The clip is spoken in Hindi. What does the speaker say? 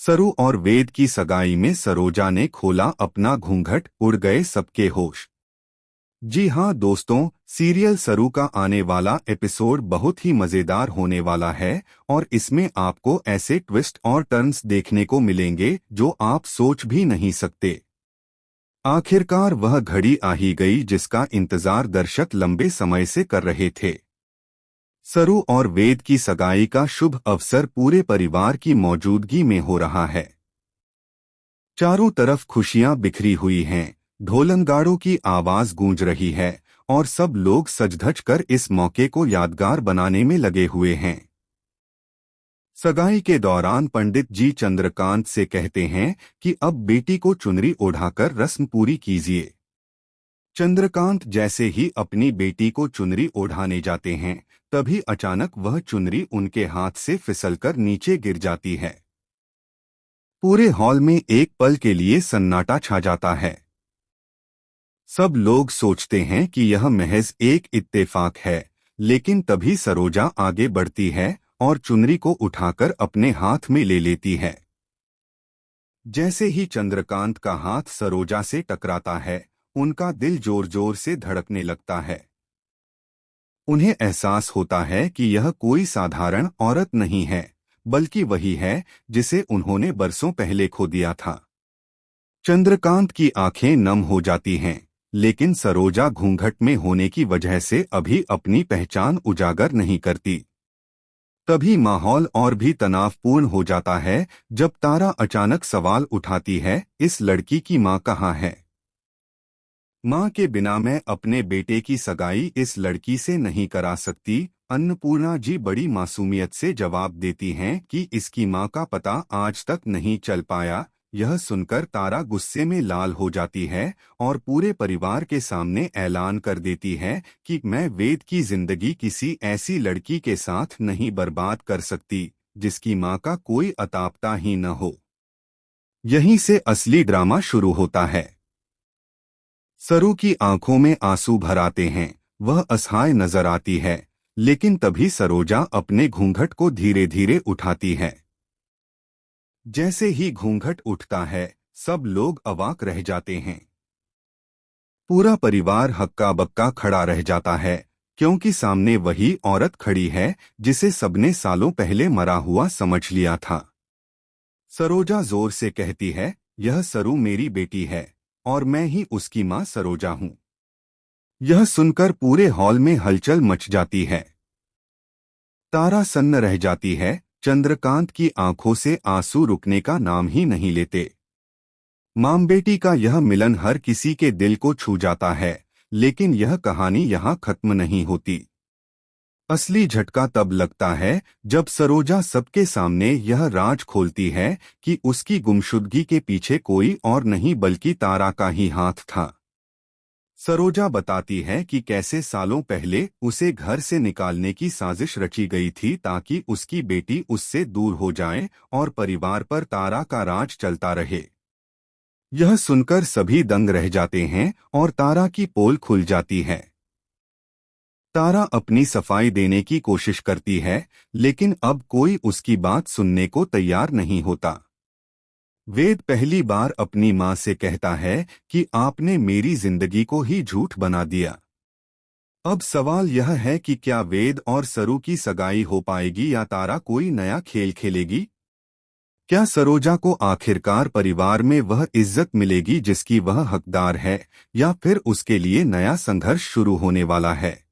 सरू और वेद की सगाई में सरोजा ने खोला अपना घूंघट, उड़ गए सबके होश। जी हाँ दोस्तों, सीरियल सरू का आने वाला एपिसोड बहुत ही मजेदार होने वाला है और इसमें आपको ऐसे ट्विस्ट और टर्न्स देखने को मिलेंगे जो आप सोच भी नहीं सकते। आखिरकार वह घड़ी आ ही गई जिसका इंतजार दर्शक लंबे समय से कर रहे थे। सरू और वेद की सगाई का शुभ अवसर पूरे परिवार की मौजूदगी में हो रहा है। चारों तरफ खुशियां बिखरी हुई हैं, ढोलनगाड़ों की आवाज गूंज रही है और सब लोग सज-धज कर इस मौके को यादगार बनाने में लगे हुए हैं। सगाई के दौरान पंडित जी चंद्रकांत से कहते हैं कि अब बेटी को चुनरी ओढ़ाकर रस्म पूरी कीजिए। चंद्रकांत जैसे ही अपनी बेटी को चुनरी ओढ़ाने जाते हैं, तभी अचानक वह चुनरी उनके हाथ से फिसलकर नीचे गिर जाती है। पूरे हॉल में एक पल के लिए सन्नाटा छा जाता है। सब लोग सोचते हैं कि यह महज एक इत्तेफाक है, लेकिन तभी सरोजा आगे बढ़ती है और चुनरी को उठाकर अपने हाथ में ले लेती है। जैसे ही चंद्रकांत का हाथ सरोजा से टकराता है, उनका दिल जोर जोर से धड़कने लगता है। उन्हें एहसास होता है कि यह कोई साधारण औरत नहीं है, बल्कि वही है जिसे उन्होंने बरसों पहले खो दिया था। चंद्रकांत की आंखें नम हो जाती हैं, लेकिन सरोजा घूंघट में होने की वजह से अभी अपनी पहचान उजागर नहीं करती। तभी माहौल और भी तनावपूर्ण हो जाता है जब तारा अचानक सवाल उठाती है, इस लड़की की मां कहाँ है? मां के बिना मैं अपने बेटे की सगाई इस लड़की से नहीं करा सकती। अन्नपूर्णा जी बड़ी मासूमियत से जवाब देती हैं कि इसकी मां का पता आज तक नहीं चल पाया। यह सुनकर तारा गुस्से में लाल हो जाती है और पूरे परिवार के सामने ऐलान कर देती है कि मैं वेद की जिंदगी किसी ऐसी लड़की के साथ नहीं बर्बाद कर सकती जिसकी मां का कोई अतापता ही न हो। यहीं से असली ड्रामा शुरू होता है। सरू की आंखों में आंसू भर आते हैं, वह असहाय नजर आती है, लेकिन तभी सरोजा अपने घूंघट को धीरे धीरे उठाती है। जैसे ही घूंघट उठता है, सब लोग अवाक रह जाते हैं। पूरा परिवार हक्का बक्का खड़ा रह जाता है, क्योंकि सामने वही औरत खड़ी है जिसे सबने सालों पहले मरा हुआ समझ लिया था। सरोजा जोर से कहती है, यह सरू मेरी बेटी है और मैं ही उसकी मां सरोजा हूं। यह सुनकर पूरे हॉल में हलचल मच जाती है। तारा सन्न रह जाती है, चंद्रकांत की आंखों से आंसू रुकने का नाम ही नहीं लेते। मां बेटी का यह मिलन हर किसी के दिल को छू जाता है, लेकिन यह कहानी यहाँ खत्म नहीं होती। असली झटका तब लगता है जब सरोजा सबके सामने यह राज खोलती है कि उसकी गुमशुदगी के पीछे कोई और नहीं बल्कि तारा का ही हाथ था। सरोजा बताती है कि कैसे सालों पहले उसे घर से निकालने की साजिश रची गई थी ताकि उसकी बेटी उससे दूर हो जाए और परिवार पर तारा का राज चलता रहे। यह सुनकर सभी दंग रह जाते हैं और तारा की पोल खुल जाती है। तारा अपनी सफाई देने की कोशिश करती है, लेकिन अब कोई उसकी बात सुनने को तैयार नहीं होता। वेद पहली बार अपनी मां से कहता है कि आपने मेरी जिंदगी को ही झूठ बना दिया। अब सवाल यह है कि क्या वेद और सरू की सगाई हो पाएगी या तारा कोई नया खेल खेलेगी? क्या सरोजा को आखिरकार परिवार में वह इज्जत मिलेगी जिसकी वह हकदार है, या फिर उसके लिए नया संघर्ष शुरू होने वाला है?